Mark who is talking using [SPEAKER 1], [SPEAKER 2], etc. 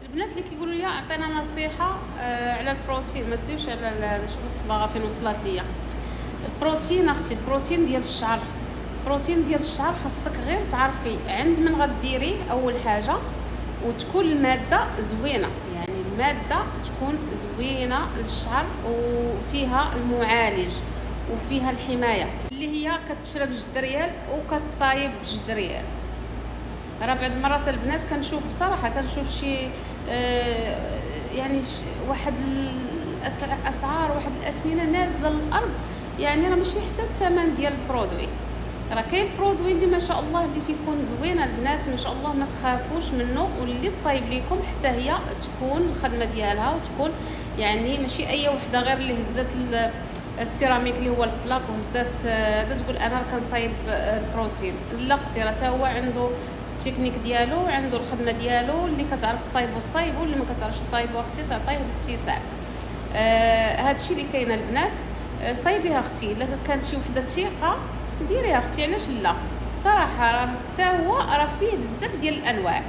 [SPEAKER 1] البنات اللي كيقولوا لي عطينا نصيحه على البروتين، ما ديوش على هذا. شوف الصباغه فين وصلت ليا. البروتين اختي، البروتين ديال الشعر، البروتين ديال الشعر خاصك غير تعرفي عند من غديريه اول حاجه، وتكون الماده زوينه، يعني الماده تكون زوينه للشعر وفيها المعالج وفيها الحمايه، اللي هي كتشرب 2 ريال وكتصايب 2 ريال. راه بعض المرات البنات كنشوف بصراحه، كنشوف شي يعني واحد الاسعار، واحد الاثمنه نازله للارض، يعني راه ماشي حتى الثمن ديال البرودوي. راه كاين برودوي اللي ما شاء الله اللي تيكون زوينه، البنات ما شاء الله ما تخافوش منه، واللي صايب لكم حتى هي تكون الخدمه ديالها، وتكون يعني ماشي اي وحده غير اللي هزت السيراميك اللي هو البلاك وهزات هذا تقول انا كنصايب البروتين. لا اختي، راه حتى هو عنده التكنيك ديالو، عنده الخدمه ديالو، اللي كتعرف تصايبو تصايبو، اللي ما كتعرفش تصايبو اختي تعطيه باتساع. هادشي اللي كاين البنات. صايبيها اختي، الا كانت شي وحده ثقه ديريها اختي، علاش لا؟ بصراحه راه حتى هو راه فيه بزاف ديال الانواع.